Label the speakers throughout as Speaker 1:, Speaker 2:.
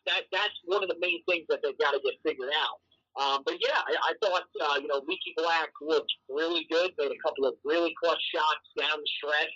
Speaker 1: That's one of the main things that they've got to get figured out. But yeah, I thought Leaky Black looked really good. Made a couple of really clutch shots down the stretch.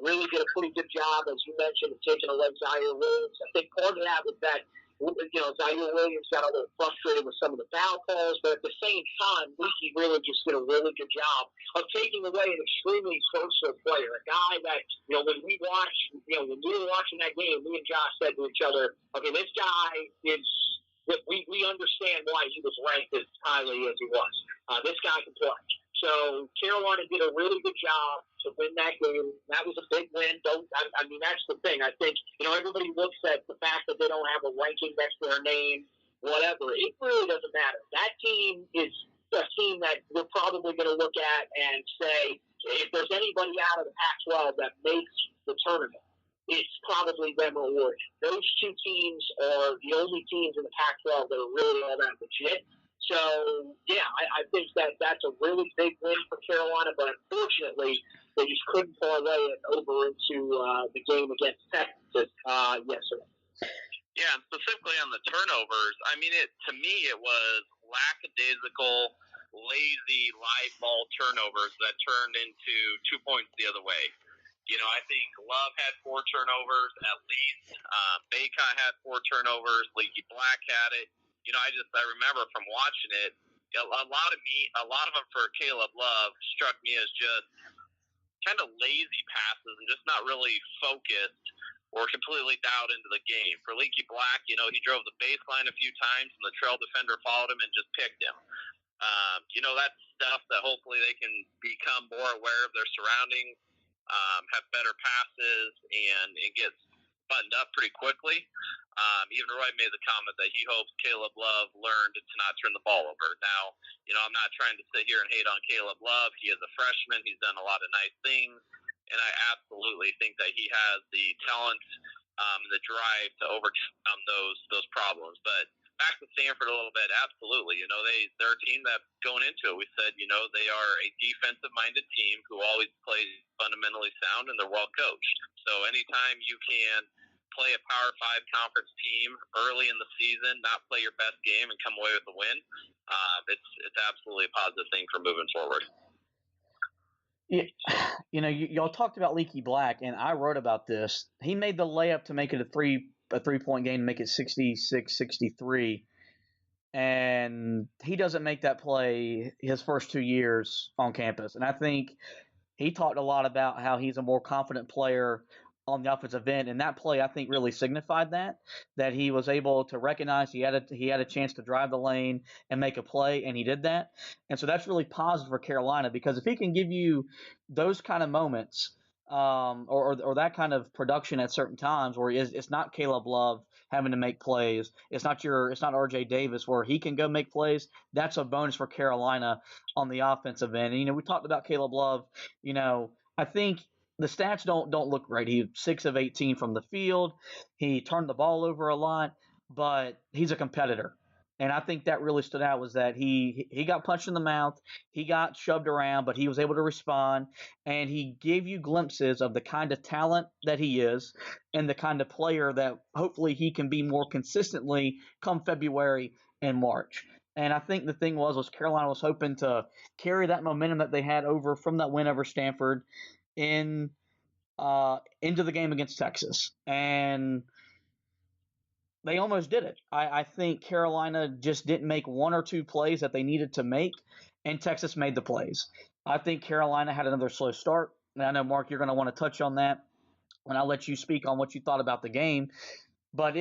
Speaker 1: Really did a pretty good job, as you mentioned, of taking away Zaire Williams. I think part of that was that Zaire Williams got a little frustrated with some of the foul calls, but at the same time, Leaky really just did a really good job of taking away an extremely versatile player, a guy that when we watched, when we were watching that game, me and Josh said to each other, okay, this guy is. We understand why he was ranked as highly as he was. This guy can play. So Carolina did a really good job to win that game. That was a big win. I mean, that's the thing. I think, everybody looks at the fact that they don't have a ranking next to their name, whatever. It really doesn't matter. That team is a team that we're probably going to look at and say, if there's anybody out of the Pac-12 that makes the tournament, it's probably them or Oregon. Those two teams are the only teams in the Pac-12 that are really all that legit. So, yeah, I think that's a really big win for Carolina, but unfortunately, they just couldn't parlay it over into the game against Texas yesterday.
Speaker 2: Yeah, and specifically on the turnovers, I mean, to me, it was lackadaisical, lazy, live ball turnovers that turned into 2 points the other way. I think Love had 4 turnovers at least. Baycott had 4 turnovers. Leaky Black had it. I remember from watching it, a lot of them for Caleb Love struck me as just kind of lazy passes and just not really focused or completely dialed into the game. For Leaky Black, he drove the baseline a few times and the trail defender followed him and just picked him. That's stuff that hopefully they can become more aware of their surroundings. Have better passes and get buttoned up pretty quickly. Even Roy made the comment that he hopes Caleb Love learned to not turn the ball over. Now, I'm not trying to sit here and hate on Caleb Love. He is a freshman. He's done a lot of nice things, and I absolutely think that he has the talent and the drive to overcome those problems. But back to Stanford a little bit, absolutely. They're a team that going into it, we said, they are a defensive-minded team who always plays fundamentally sound and they're well coached. So anytime you can play a Power 5 conference team early in the season, not play your best game and come away with a win, it's absolutely a positive thing for moving forward.
Speaker 3: Y'all talked about Leaky Black, and I wrote about this. He made the layup to make it a 3-point game to make it 66-63. And he doesn't make that play his first 2 years on campus. And I think he talked a lot about how he's a more confident player on the offensive end. And that play, I think, really signified that he was able to recognize he had a chance to drive the lane and make a play, and he did that. And so that's really positive for Carolina, because if he can give you those kind of moments, or that kind of production at certain times where it's not Caleb Love having to make plays, it's not RJ Davis where he can go make plays, that's a bonus for Carolina on the offensive end. And, we talked about Caleb Love. I think the stats don't look great. He's 6 of 18 from the field. He turned the ball over a lot, but he's a competitor. And I think that really stood out was that he got punched in the mouth, he got shoved around, but he was able to respond, and he gave you glimpses of the kind of talent that he is and the kind of player that hopefully he can be more consistently come February and March. And I think the thing was Carolina was hoping to carry that momentum that they had over from that win over Stanford into the game against Texas. And they almost did it. I think Carolina just didn't make 1 or 2 plays that they needed to make, and Texas made the plays. I think Carolina had another slow start, and I know, Mark, you're going to want to touch on that when I let you speak on what you thought about the game. But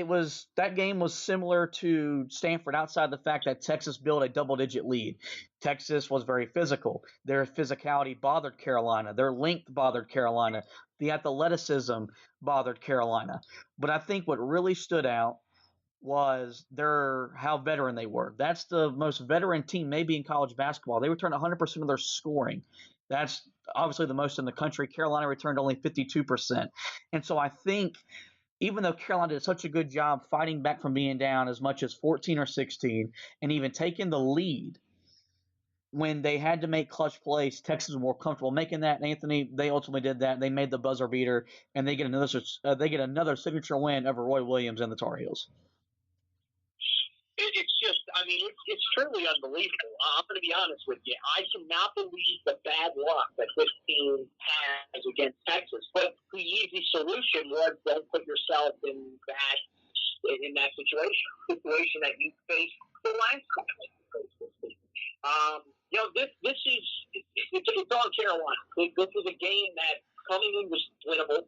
Speaker 3: that game was similar to Stanford outside the fact that Texas built a double-digit lead. Texas was very physical. Their physicality bothered Carolina. Their length bothered Carolina. The athleticism bothered Carolina. But I think what really stood out was how veteran they were. That's the most veteran team maybe in college basketball. They returned 100% of their scoring. That's obviously the most in the country. Carolina returned only 52%. And so I think even though Carolina did such a good job fighting back from being down as much as 14 or 16 and even taking the lead, when they had to make clutch plays, Texas was more comfortable making that. And Anthony, they ultimately did that. They made the buzzer beater, and they get another signature win over Roy Williams and the Tar Heels.
Speaker 1: I mean, it's truly unbelievable. I'm going to be honest with you. I cannot believe the bad luck that this team has against Texas. But the easy solution was don't put yourself in that situation that you faced the last time. This is it's on Carolina. This is a game that coming in was winnable.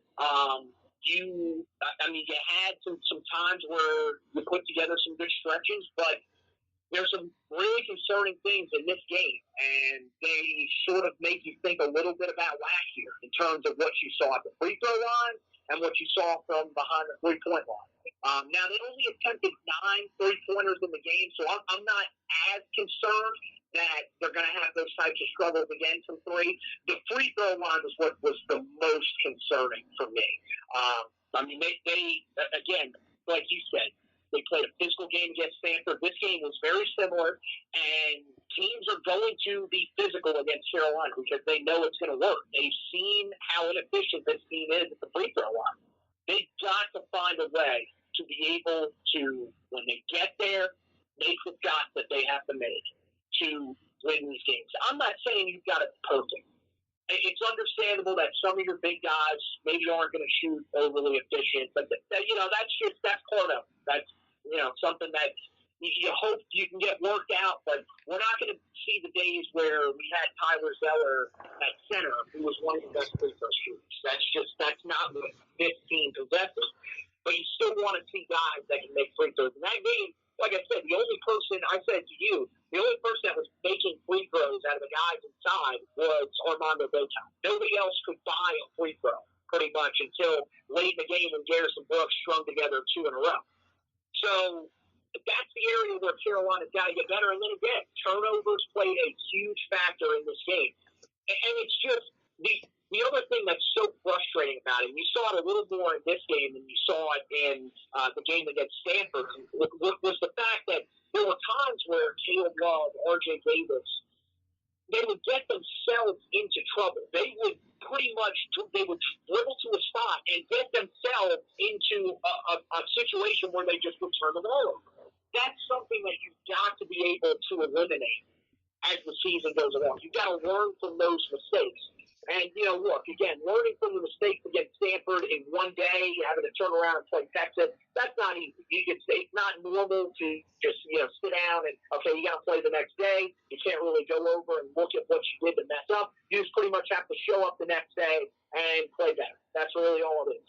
Speaker 1: You had some times where you put together some good stretches, but there's some really concerning things in this game, and they sort of make you think a little bit about last year in terms of what you saw at the free throw line and what you saw from behind the three-point line. Now, they only attempted 9 three-pointers in the game, so I'm not as concerned that they're going to have those types of struggles again from three. The free throw line was what was the most concerning for me. They again, like you said, they played a physical game against Stanford. This game was very similar, and teams are going to be physical against Carolina because they know it's going to work. They've seen how inefficient this team is at the free throw line. They've got to find a way to be able to, when they get there, make the shots that they have to make to win these games. I'm not saying you've got it perfect. It's understandable that some of your big guys maybe aren't going to shoot overly efficient, but that's part of it. That's something that you hope you can get worked out, but we're not going to see the days where we had Tyler Zeller at center, who was one of the best free throw shooters. That's not what this team possesses. But you still want to see guys that can make free throws. In that game, like I said, the only person that was making free throws out of the guys inside was Armando Bota. Nobody else could buy a free throw, pretty much, until late in the game when Garrison Brooks strung together 2 in a row. So that's the area where Carolina's got to get better. And then again, turnovers played a huge factor in this game. And it's just the other thing that's so frustrating about it, and you saw it a little more in this game than you saw it in the game against Stanford, was the fact that there were times where Caleb Love, R.J. Davis, they would get themselves into trouble. They would dribble to a spot and get themselves into a situation where they just would turn the ball over. That's something that you've got to be able to eliminate as the season goes along. You've got to learn from those mistakes. And, look, again, learning from the mistakes against Stanford in one day, having to turn around and play Texas, that's not easy. It's not normal to just, sit down and, okay, you got to play the next day. You can't really go over and look at what you did to mess up. You just pretty much have to show up the next day and play better. That's really all it is.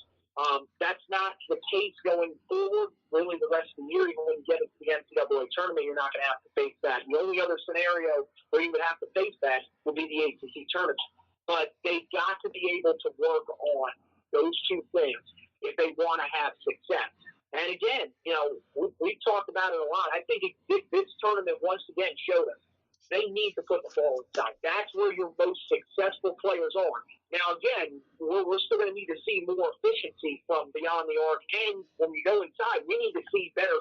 Speaker 1: That's not the case going forward. Really, the rest of the year, even when you get into the NCAA tournament, you're not going to have to face that. The only other scenario where you would have to face that would be the ACC tournament. But they've got to be able to work on those two things if they want to have success. And again, we've talked about it a lot. I think this tournament once again showed us they need to put the ball inside. That's where your most successful players are. Now, again, we're still going to need to see more efficiency from beyond the arc. And when we go inside, we need to see better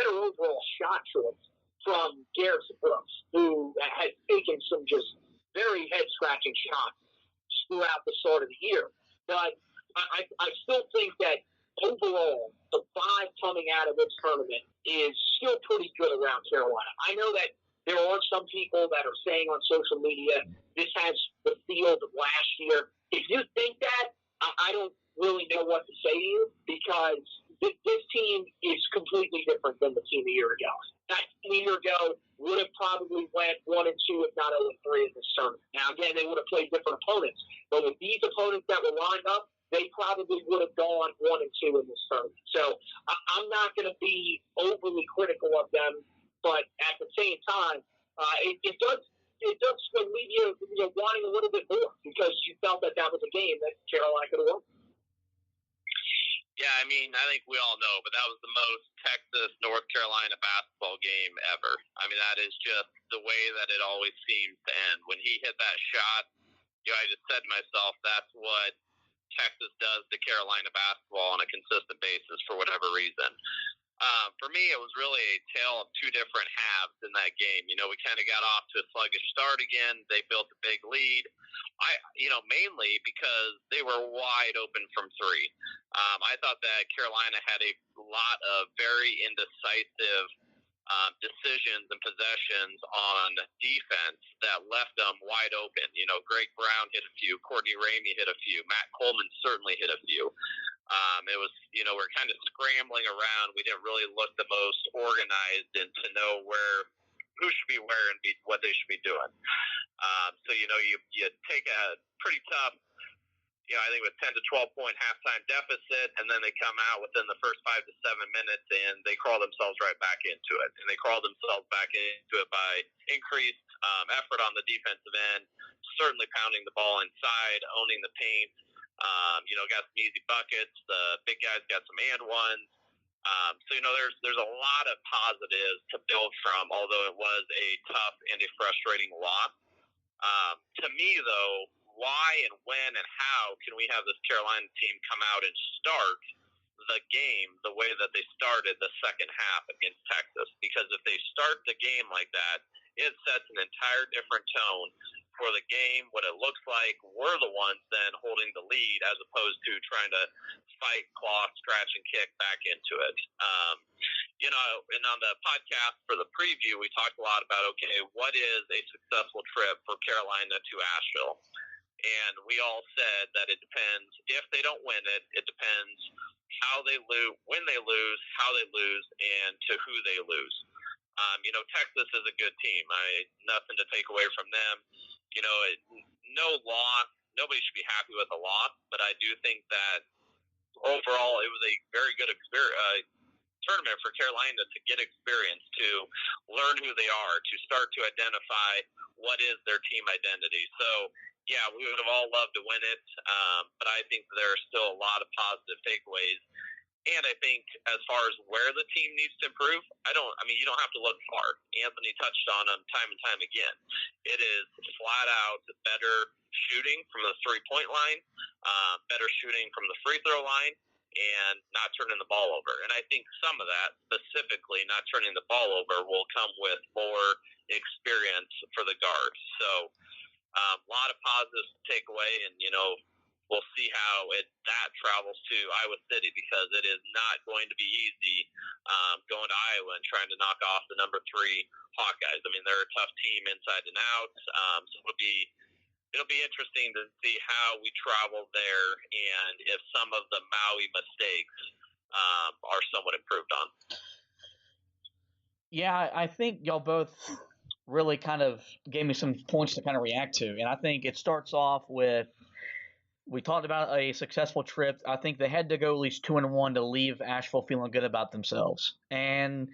Speaker 1: overall shot choice from Garrison Brooks, who has taken some just very head-scratching shots throughout the start of the year. But I still think that overall, the vibe coming out of this tournament is still pretty good around Carolina. I know that there are some people that are saying on social media, this has the feel of last year. If you think that, I don't really know what to say to you, because this team is completely different than the team a year ago. That team a year ago would have probably went 1-2, if not 0-3 in this tournament. Now, again, they would have played different opponents. But with these opponents that were lined up, they probably would have gone 1-2 in this tournament. So I'm not going to be overly critical of them, but at the same time, it does leave you wanting a little bit more, because you felt that was a game that Carolina could have won.
Speaker 2: Yeah, I think we all know, but that was the most Texas-North Carolina basketball game ever. That is just the way that it always seems to end. When he hit that shot, I just said to myself, that's what Texas does to Carolina basketball on a consistent basis for whatever reason. For me, it was really a tale of two different halves in that game. We kind of got off to a sluggish start again. They built a big lead. Mainly because they were wide open from three. I thought that Carolina had a lot of very indecisive decisions and possessions on defense that left them wide open. Greg Brown hit a few, Courtney Ramey hit a few, Matt Coleman certainly hit a few. It was, we're kind of scrambling around. We didn't really look the most organized and to know who should be where and what they should be doing. So you take a pretty tough, I think it was 10 to 12 point halftime deficit, and then they come out within the first 5 to 7 minutes, and they crawl themselves right back into it. And they crawl themselves back into it by increased effort on the defensive end, certainly pounding the ball inside, owning the paint. Got some easy buckets. The big guys got some and ones. So there's a lot of positives to build from, although it was a tough and a frustrating loss. To me, though, why and when and how can we have this Carolina team come out and start the game the way that they started the second half against Texas? Because if they start the game like that, it sets an entire different tone for the game, what it looks like. We're the ones then holding the lead as opposed to trying to fight, claw, scratch, and kick back into it. And on the podcast for the preview, we talked a lot about, okay, what is a successful trip for Carolina to Asheville? And we all said that it depends. If they don't win it, it depends how they lose, when they lose, how they lose, and to who they lose. Texas is a good team. Nothing to take away from them. No loss. Nobody should be happy with a loss, but I do think that overall it was a very good tournament for Carolina to get experience, to learn who they are, to start to identify what is their team identity. So, yeah, we would have all loved to win it, but I think there are still a lot of positive takeaways. And I think as far as where the team needs to improve, you don't have to look far. Anthony touched on them time and time again. It is flat out better shooting from the three-point line, better shooting from the free throw line, and not turning the ball over. And I think some of that, specifically not turning the ball over, will come with more experience for the guards. So a lot of positives to take away, and, we'll see how that travels to Iowa City, because it is not going to be easy going to Iowa and trying to knock off the number 3 Hawkeyes. They're a tough team inside and out, so it'll be interesting to see how we travel there and if some of the Maui mistakes are somewhat improved on.
Speaker 3: Yeah, I think y'all both really kind of gave me some points to kind of react to, and I think it starts off with, we talked about a successful trip. I think they had to go at least 2-1 to leave Asheville feeling good about themselves. And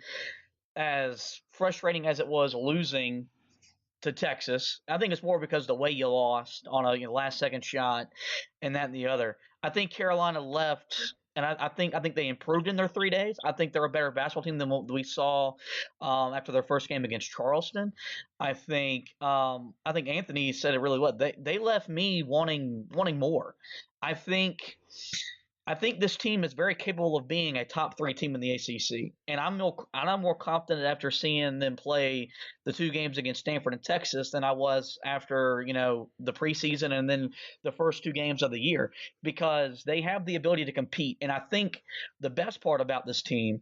Speaker 3: as frustrating as it was losing to Texas, I think it's more because the way you lost on a last-second shot and that and the other. I think Carolina left, and I think they improved in their 3 days. I think they're a better basketball team than what we saw after their first game against Charleston. I think Anthony said it really well. They left me wanting more. I think this team is very capable of being a top 3 team in the ACC, and I'm more confident after seeing them play the 2 games against Stanford and Texas than I was after the preseason and then the first 2 games of the year, because they have the ability to compete. And I think the best part about this team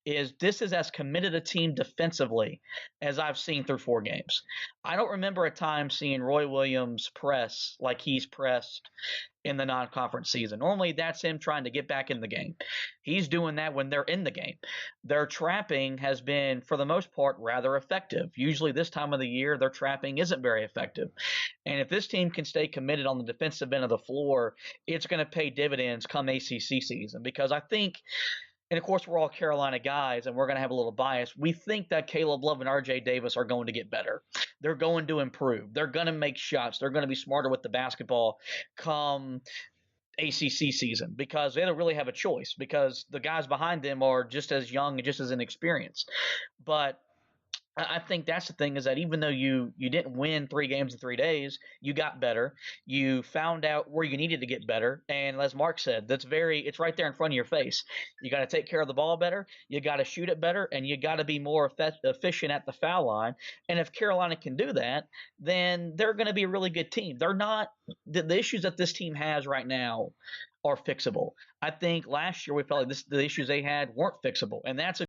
Speaker 3: is this is as committed a team defensively as I've seen through 4 games. I don't remember a time seeing Roy Williams press like he's pressed in the non-conference season. Normally that's him trying to get back in the game. He's doing that when they're in the game. Their trapping has been, for the most part, rather effective. Usually this time of the year, their trapping isn't very effective. And if this team can stay committed on the defensive end of the floor, it's going to pay dividends come ACC season, because I think, and of course, we're all Carolina guys, and we're going to have a little bias. We think that Caleb Love and R.J. Davis are going to get better. They're going to improve. They're going to make shots. They're going to be smarter with the basketball come ACC season, because they don't really have a choice, because the guys behind them are just as young and just as inexperienced. But I think that's the thing, is that even though you didn't win 3 games in 3 days, you got better. You found out where you needed to get better. And as Mark said, it's right there in front of your face. You got to take care of the ball better. You got to shoot it better, and you got to be more efficient at the foul line. And if Carolina can do that, then they're going to be a really good team. They're not the issues that this team has right now are fixable. I think last year we felt like the issues they had weren't fixable, and that's a